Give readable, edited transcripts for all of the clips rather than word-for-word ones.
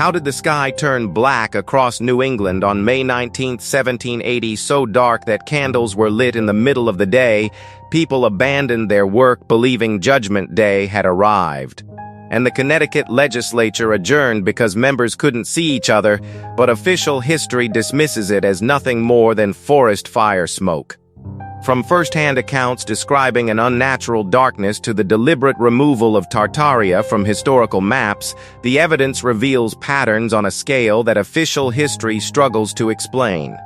How did the sky turn black across New England on May 19, 1780, so dark that candles were lit in the middle of the day? People abandoned their work believing Judgment Day had arrived. And the Connecticut legislature adjourned because members couldn't see each other, but official history dismisses it as nothing more than forest fire smoke. From first-hand accounts describing an unnatural darkness to the deliberate removal of Tartaria from historical maps, the evidence reveals patterns on a scale that official history struggles to explain.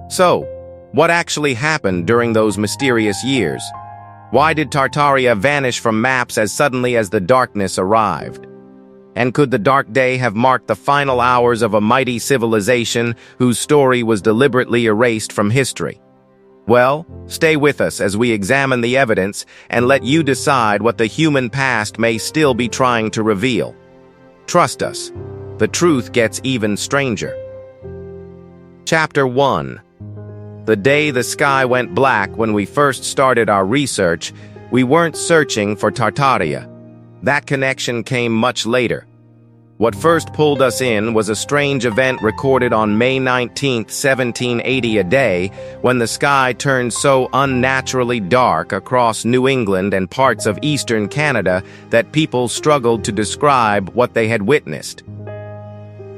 So, what actually happened during those mysterious years? Why did Tartaria vanish from maps as suddenly as the darkness arrived? And could the dark day have marked the final hours of a mighty civilization whose story was deliberately erased from history? Well, stay with us as we examine the evidence and let you decide what the human past may still be trying to reveal. Trust us, the truth gets even stranger. Chapter 1. The day the sky went black. When we first started our research, we weren't searching for Tartaria. That connection came much later. What first pulled us in was a strange event recorded on May 19, 1780, a day when the sky turned so unnaturally dark across New England and parts of eastern Canada that people struggled to describe what they had witnessed.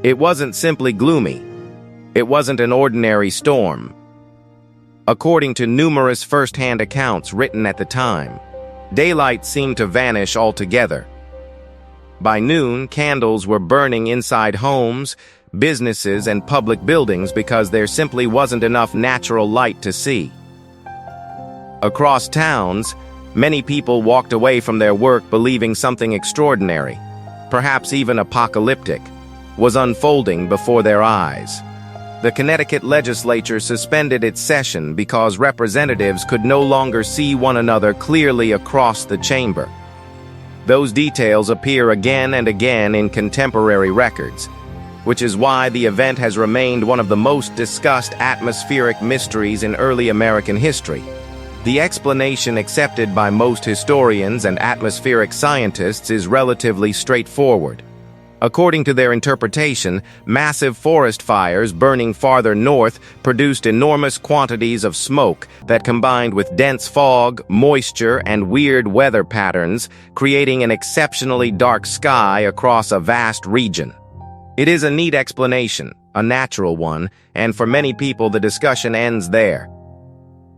It wasn't simply gloomy. It wasn't an ordinary storm. According to numerous first-hand accounts written at the time, daylight seemed to vanish altogether. By noon, candles were burning inside homes, businesses, and public buildings because there simply wasn't enough natural light to see. Across towns, many people walked away from their work believing something extraordinary, perhaps even apocalyptic, was unfolding before their eyes. The Connecticut legislature suspended its session because representatives could no longer see one another clearly across the chamber. Those details appear again and again in contemporary records, which is why the event has remained one of the most discussed atmospheric mysteries in early American history. The explanation accepted by most historians and atmospheric scientists is relatively straightforward. According to their interpretation, massive forest fires burning farther north produced enormous quantities of smoke that combined with dense fog, moisture, and weird weather patterns, creating an exceptionally dark sky across a vast region. It is a neat explanation, a natural one, and for many people the discussion ends there.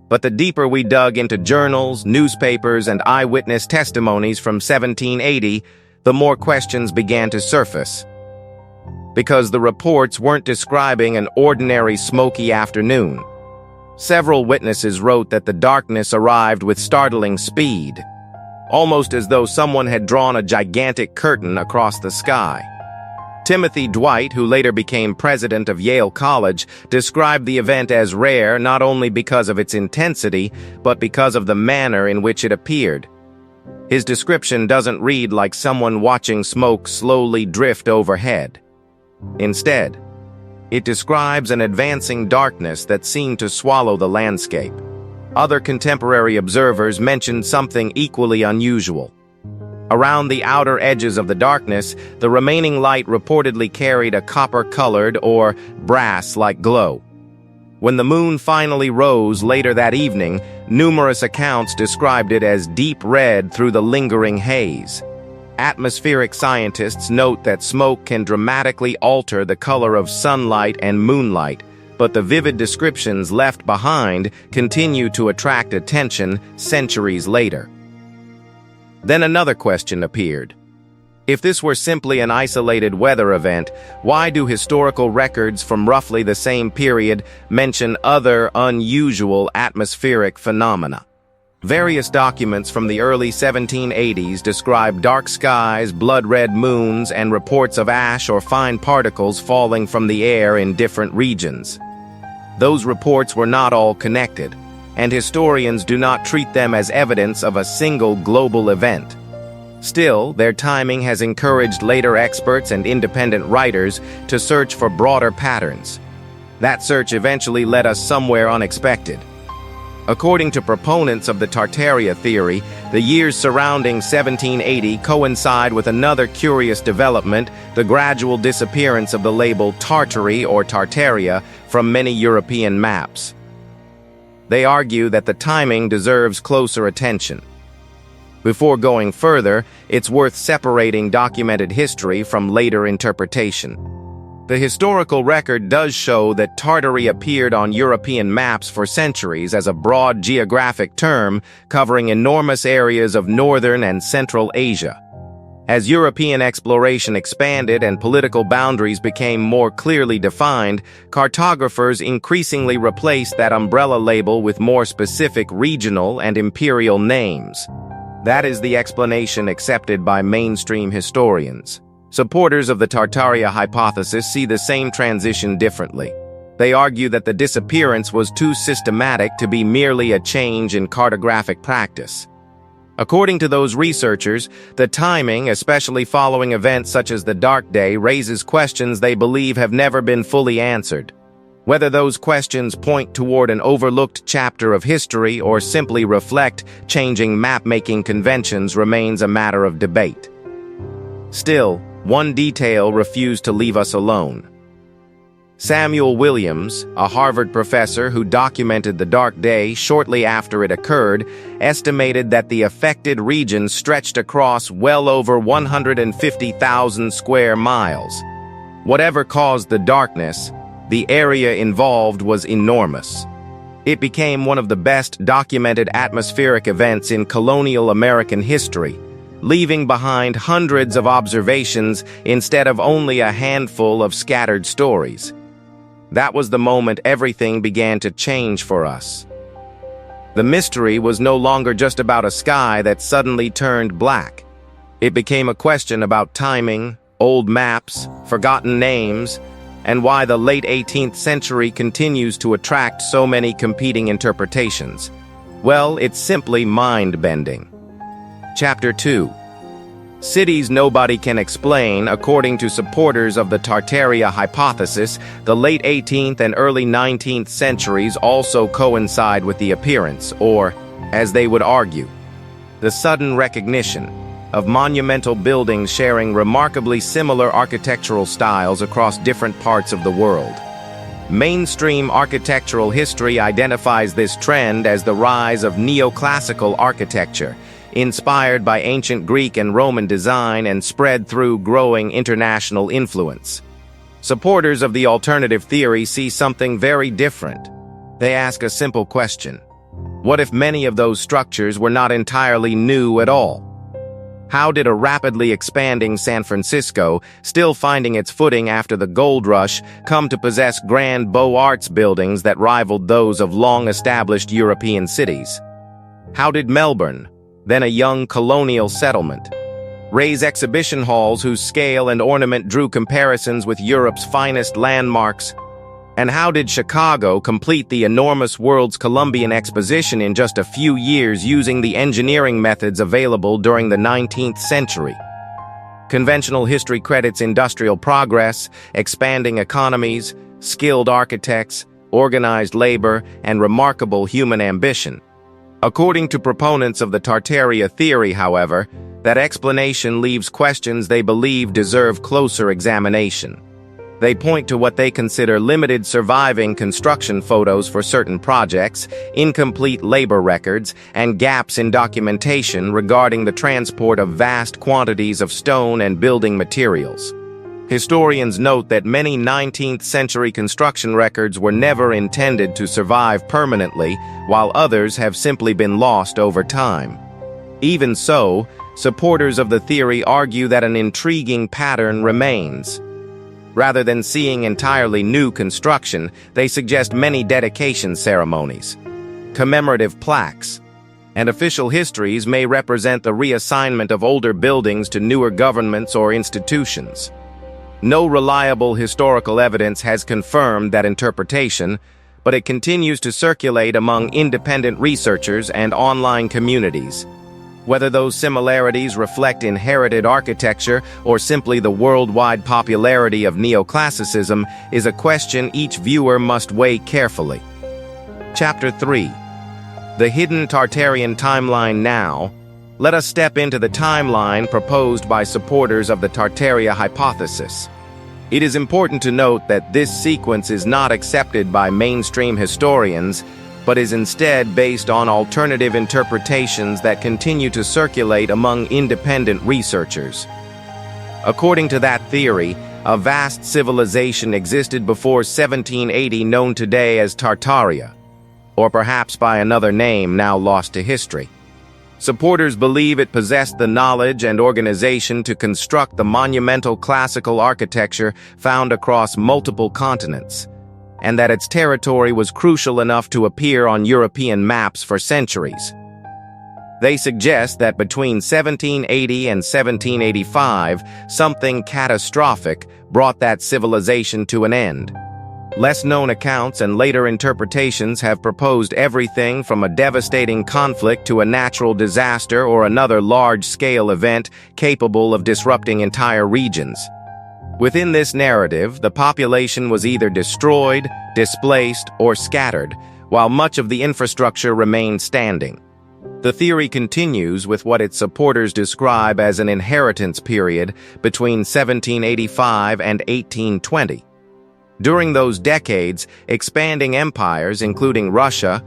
But the deeper we dug into journals, newspapers, and eyewitness testimonies from 1780, the more questions began to surface. Because the reports weren't describing an ordinary smoky afternoon. Several witnesses wrote that the darkness arrived with startling speed, almost as though someone had drawn a gigantic curtain across the sky. Timothy Dwight, who later became president of Yale College, described the event as rare not only because of its intensity, but because of the manner in which it appeared. His description doesn't read like someone watching smoke slowly drift overhead. Instead, it describes an advancing darkness that seemed to swallow the landscape. Other contemporary observers mentioned something equally unusual. Around the outer edges of the darkness, the remaining light reportedly carried a copper-colored or brass-like glow. When the moon finally rose later that evening, numerous accounts described it as deep red through the lingering haze. Atmospheric scientists note that smoke can dramatically alter the color of sunlight and moonlight, but the vivid descriptions left behind continue to attract attention centuries later. Then another question appeared. If this were simply an isolated weather event, why do historical records from roughly the same period mention other unusual atmospheric phenomena? Various documents from the early 1780s describe dark skies, blood-red moons, and reports of ash or fine particles falling from the air in different regions. Those reports were not all connected, and historians do not treat them as evidence of a single global event. Still, their timing has encouraged later experts and independent writers to search for broader patterns. That search eventually led us somewhere unexpected. According to proponents of the Tartaria theory, the years surrounding 1780 coincide with another curious development, the gradual disappearance of the label Tartary or Tartaria from many European maps. They argue that the timing deserves closer attention. Before going further, it's worth separating documented history from later interpretation. The historical record does show that Tartary appeared on European maps for centuries as a broad geographic term covering enormous areas of northern and central Asia. As European exploration expanded and political boundaries became more clearly defined, cartographers increasingly replaced that umbrella label with more specific regional and imperial names. That is the explanation accepted by mainstream historians. Supporters of the Tartaria hypothesis see the same transition differently. They argue that the disappearance was too systematic to be merely a change in cartographic practice. According to those researchers, the timing, especially following events such as the Dark Day, raises questions they believe have never been fully answered. Whether those questions point toward an overlooked chapter of history or simply reflect changing map-making conventions remains a matter of debate. Still, one detail refused to leave us alone. Samuel Williams, a Harvard professor who documented the Dark Day shortly after it occurred, estimated that the affected region stretched across well over 150,000 square miles. Whatever caused the darkness, the area involved was enormous. It became one of the best documented atmospheric events in colonial American history, leaving behind hundreds of observations instead of only a handful of scattered stories. That was the moment everything began to change for us. The mystery was no longer just about a sky that suddenly turned black. It became a question about timing, old maps, forgotten names, and why the late 18th century continues to attract so many competing interpretations. Well, it's simply mind-bending. Chapter 2. Cities nobody can explain. According to supporters of the Tartaria hypothesis, the late 18th and early 19th centuries also coincide with the appearance, or, as they would argue, the sudden recognition of monumental buildings sharing remarkably similar architectural styles across different parts of the world. Mainstream architectural history identifies this trend as the rise of neoclassical architecture, inspired by ancient Greek and Roman design and spread through growing international influence. Supporters of the alternative theory see something very different. They ask a simple question: what if many of those structures were not entirely new at all? How did a rapidly expanding San Francisco, still finding its footing after the gold rush, come to possess grand Beaux Arts buildings that rivaled those of long-established European cities? How did Melbourne, then a young colonial settlement, raise exhibition halls whose scale and ornament drew comparisons with Europe's finest landmarks? And how did Chicago complete the enormous World's Columbian Exposition in just a few years using the engineering methods available during the 19th century? Conventional history credits industrial progress, expanding economies, skilled architects, organized labor, and remarkable human ambition. According to proponents of the Tartaria theory, however, that explanation leaves questions they believe deserve closer examination. They point to what they consider limited surviving construction photos for certain projects, incomplete labor records, and gaps in documentation regarding the transport of vast quantities of stone and building materials. Historians note that many 19th century construction records were never intended to survive permanently, while others have simply been lost over time. Even so, supporters of the theory argue that an intriguing pattern remains. Rather than seeing entirely new construction, they suggest many dedication ceremonies, commemorative plaques, and official histories may represent the reassignment of older buildings to newer governments or institutions. No reliable historical evidence has confirmed that interpretation, but it continues to circulate among independent researchers and online communities. Whether those similarities reflect inherited architecture or simply the worldwide popularity of neoclassicism is a question each viewer must weigh carefully. Chapter 3. The hidden Tartarian timeline now. Let us step into the timeline proposed by supporters of the Tartaria hypothesis. It is important to note that this sequence is not accepted by mainstream historians, but is instead based on alternative interpretations that continue to circulate among independent researchers. According to that theory, a vast civilization existed before 1780 known today as Tartaria, or perhaps by another name now lost to history. Supporters believe it possessed the knowledge and organization to construct the monumental classical architecture found across multiple continents, and that its territory was crucial enough to appear on European maps for centuries. They suggest that between 1780 and 1785, something catastrophic brought that civilization to an end. Less-known accounts and later interpretations have proposed everything from a devastating conflict to a natural disaster or another large-scale event capable of disrupting entire regions. Within this narrative, the population was either destroyed, displaced, or scattered, while much of the infrastructure remained standing. The theory continues with what its supporters describe as an inheritance period between 1785 and 1820. During those decades, expanding empires including Russia,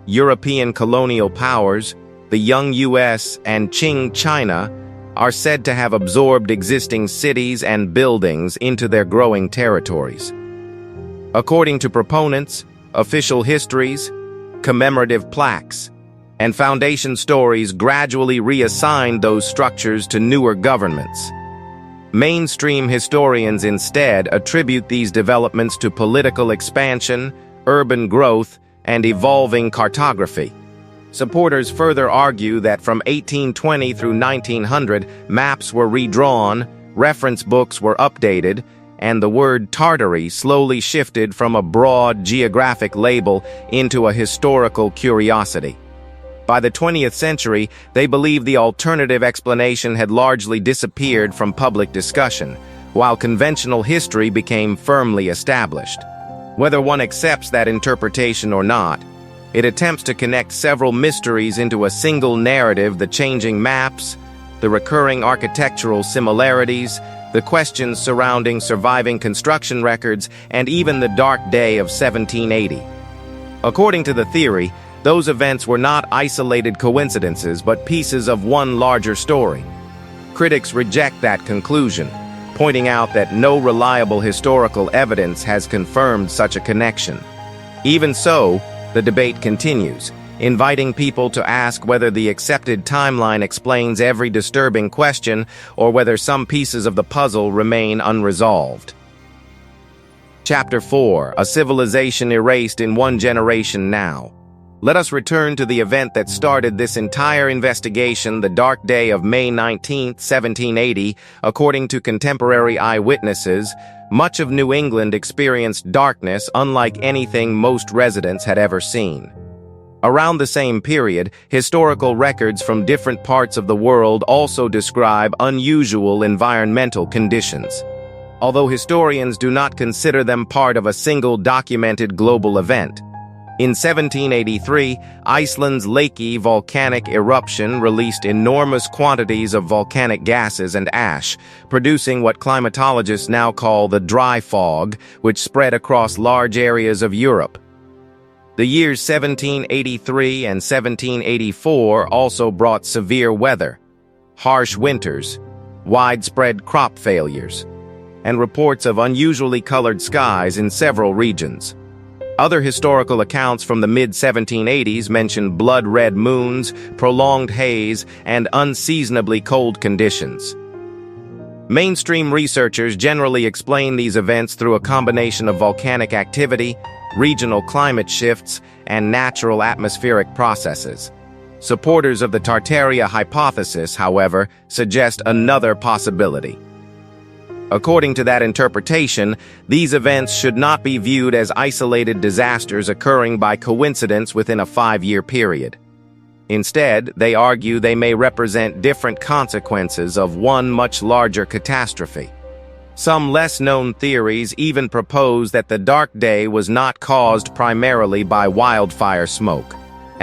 European colonial powers, the young US, and Qing China are said to have absorbed existing cities and buildings into their growing territories. According to proponents, official histories, commemorative plaques, and foundation stories gradually reassigned those structures to newer governments. Mainstream historians instead attribute these developments to political expansion, urban growth, and evolving cartography. Supporters further argue that from 1820 through 1900, maps were redrawn, reference books were updated, and the word Tartary slowly shifted from a broad geographic label into a historical curiosity. By the 20th century, they believe the alternative explanation had largely disappeared from public discussion, while conventional history became firmly established. Whether one accepts that interpretation or not, it attempts to connect several mysteries into a single narrative: the changing maps, the recurring architectural similarities, the questions surrounding surviving construction records, and even the dark day of 1780. According to the theory, those events were not isolated coincidences but pieces of one larger story. Critics reject that conclusion, pointing out that no reliable historical evidence has confirmed such a connection. Even so, the debate continues, inviting people to ask whether the accepted timeline explains every disturbing question or whether some pieces of the puzzle remain unresolved. Chapter 4: A Civilization Erased in One Generation Now. Let us return to the event that started this entire investigation, the dark day of May 19, 1780. According to contemporary eyewitnesses, much of New England experienced darkness unlike anything most residents had ever seen. Around the same period, historical records from different parts of the world also describe unusual environmental conditions, although historians do not consider them part of a single documented global event. In 1783, Iceland's Laki volcanic eruption released enormous quantities of volcanic gases and ash, producing what climatologists now call the dry fog, which spread across large areas of Europe. The years 1783 and 1784 also brought severe weather, harsh winters, widespread crop failures, and reports of unusually colored skies in several regions. Other historical accounts from the mid-1780s mention blood-red moons, prolonged haze, and unseasonably cold conditions. Mainstream researchers generally explain these events through a combination of volcanic activity, regional climate shifts, and natural atmospheric processes. Supporters of the Tartaria hypothesis, however, suggest another possibility. According to that interpretation, these events should not be viewed as isolated disasters occurring by coincidence within a 5-year period. Instead, they argue they may represent different consequences of one much larger catastrophe. Some less-known theories even propose that the dark day was not caused primarily by wildfire smoke,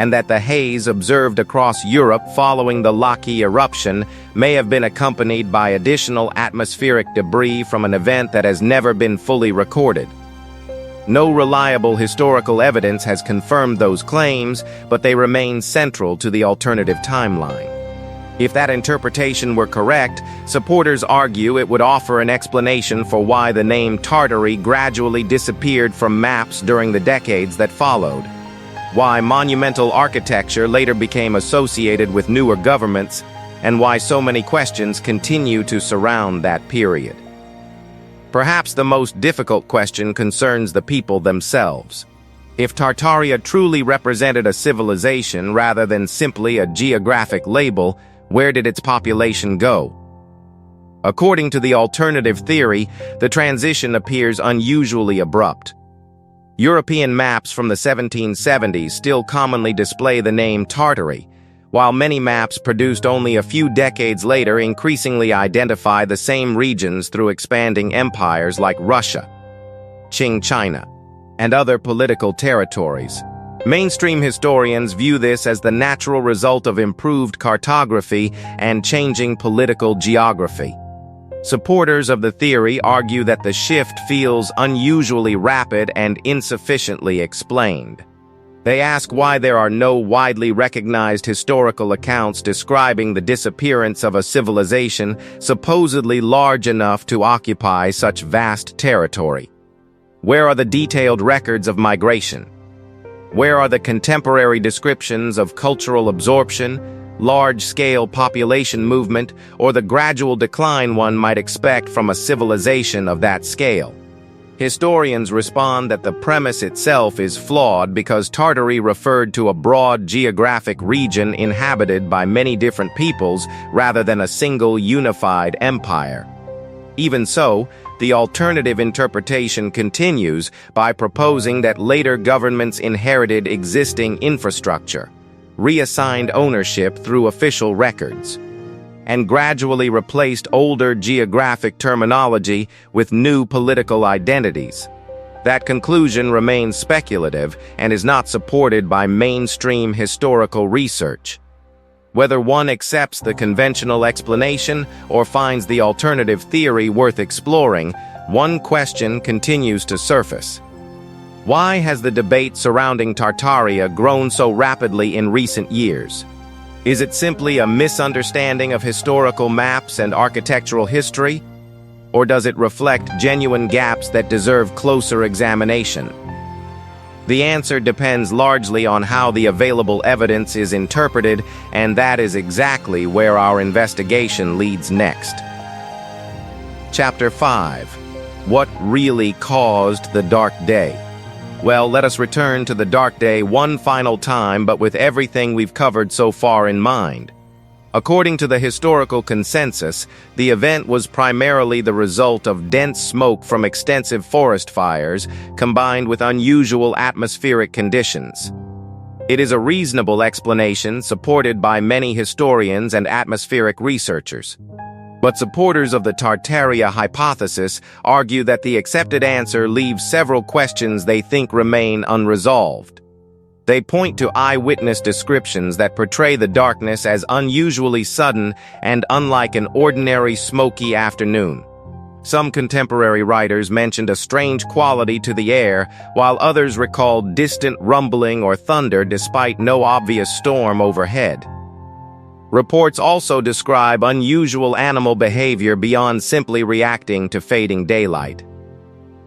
and that the haze observed across Europe following the Laki eruption may have been accompanied by additional atmospheric debris from an event that has never been fully recorded. No reliable historical evidence has confirmed those claims, but they remain central to the alternative timeline. If that interpretation were correct, supporters argue it would offer an explanation for why the name Tartary gradually disappeared from maps during the decades that followed, why monumental architecture later became associated with newer governments, and why so many questions continue to surround that period. Perhaps the most difficult question concerns the people themselves. If Tartaria truly represented a civilization rather than simply a geographic label, where did its population go? According to the alternative theory, the transition appears unusually abrupt. European maps from the 1770s still commonly display the name Tartary, while many maps produced only a few decades later increasingly identify the same regions through expanding empires like Russia, Qing China, and other political territories. Mainstream historians view this as the natural result of improved cartography and changing political geography. Supporters of the theory argue that the shift feels unusually rapid and insufficiently explained. They ask why there are no widely recognized historical accounts describing the disappearance of a civilization supposedly large enough to occupy such vast territory. Where are the detailed records of migration? Where are the contemporary descriptions of cultural absorption, large-scale population movement, or the gradual decline one might expect from a civilization of that scale? Historians respond that the premise itself is flawed because Tartary referred to a broad geographic region inhabited by many different peoples rather than a single unified empire. Even so, the alternative interpretation continues by proposing that later governments inherited existing infrastructure, reassigned ownership through official records, and gradually replaced older geographic terminology with new political identities. That conclusion remains speculative and is not supported by mainstream historical research. Whether one accepts the conventional explanation or finds the alternative theory worth exploring, one question continues to surface. Why has the debate surrounding Tartaria grown so rapidly in recent years? Is it simply a misunderstanding of historical maps and architectural history? Or does it reflect genuine gaps that deserve closer examination? The answer depends largely on how the available evidence is interpreted, and that is exactly where our investigation leads next. Chapter 5. What really caused the Dark Day? Well, let us return to the Dark Day one final time, but with everything we've covered so far in mind. According to the historical consensus, the event was primarily the result of dense smoke from extensive forest fires combined with unusual atmospheric conditions. It is a reasonable explanation supported by many historians and atmospheric researchers. But supporters of the Tartaria hypothesis argue that the accepted answer leaves several questions they think remain unresolved. They point to eyewitness descriptions that portray the darkness as unusually sudden and unlike an ordinary smoky afternoon. Some contemporary writers mentioned a strange quality to the air, while others recalled distant rumbling or thunder despite no obvious storm overhead. Reports also describe unusual animal behavior beyond simply reacting to fading daylight.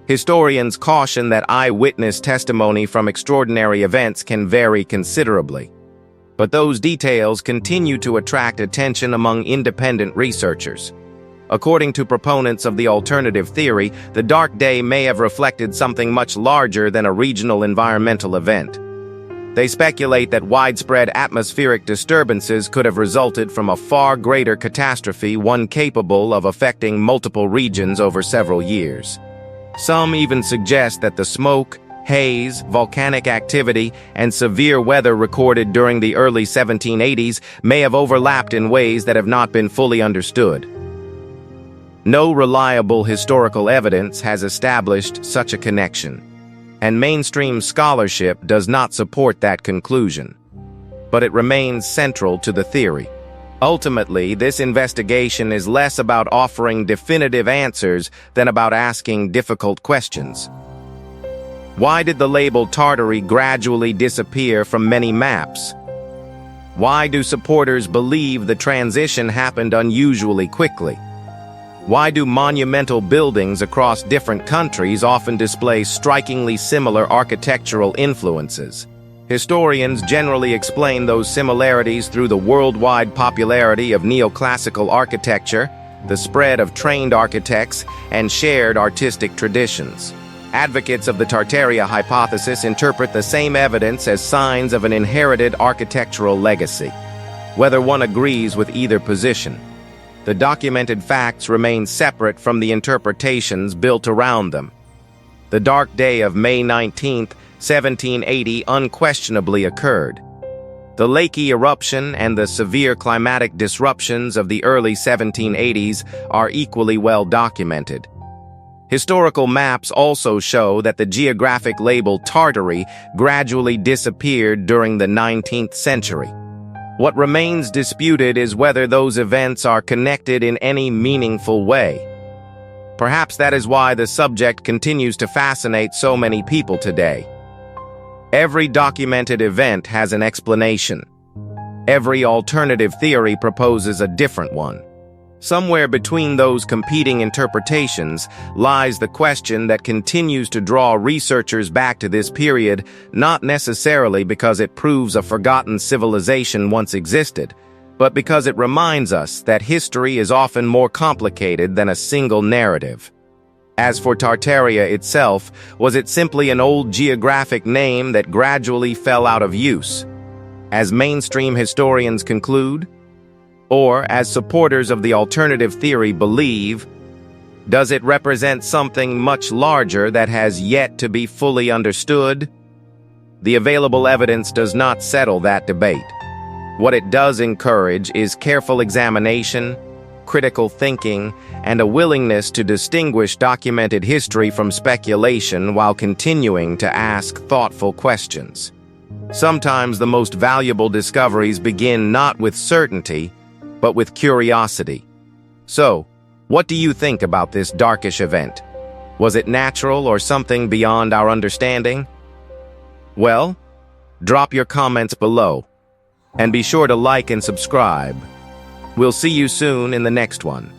Historians caution that eyewitness testimony from extraordinary events can vary considerably. But those details continue to attract attention among independent researchers. According to proponents of the alternative theory, the Dark Day may have reflected something much larger than a regional environmental event. They speculate that widespread atmospheric disturbances could have resulted from a far greater catastrophe, one capable of affecting multiple regions over several years. Some even suggest that the smoke, haze, volcanic activity, and severe weather recorded during the early 1780s may have overlapped in ways that have not been fully understood. No reliable historical evidence has established such a connection, and mainstream scholarship does not support that conclusion. but it remains central to the theory. Ultimately, this investigation is less about offering definitive answers than about asking difficult questions. Why did the label Tartary gradually disappear from many maps? Why do supporters believe the transition happened unusually quickly? Why do monumental buildings across different countries often display strikingly similar architectural influences? Historians generally explain those similarities through the worldwide popularity of neoclassical architecture, the spread of trained architects, and shared artistic traditions. Advocates of the Tartaria hypothesis interpret the same evidence as signs of an inherited architectural legacy. Whether one agrees with either position, the documented facts remain separate from the interpretations built around them. The dark day of May 19, 1780 unquestionably occurred. The Lakey eruption and the severe climatic disruptions of the early 1780s are equally well documented. Historical maps also show that the geographic label Tartary gradually disappeared during the 19th century. What remains disputed is whether those events are connected in any meaningful way. Perhaps that is why the subject continues to fascinate so many people today. Every documented event has an explanation. Every alternative theory proposes a different one. Somewhere between those competing interpretations lies the question that continues to draw researchers back to this period, not necessarily because it proves a forgotten civilization once existed, but because it reminds us that history is often more complicated than a single narrative. As for Tartaria itself, was it simply an old geographic name that gradually fell out of use, as mainstream historians conclude? Or, as supporters of the alternative theory believe, does it represent something much larger that has yet to be fully understood? The available evidence does not settle that debate. What it does encourage is careful examination, critical thinking, and a willingness to distinguish documented history from speculation while continuing to ask thoughtful questions. Sometimes the most valuable discoveries begin not with certainty, but with curiosity. So, what do you think about this darkish event? Was it natural or something beyond our understanding? Well, drop your comments below, and be sure to like and subscribe. We'll see you soon in the next one.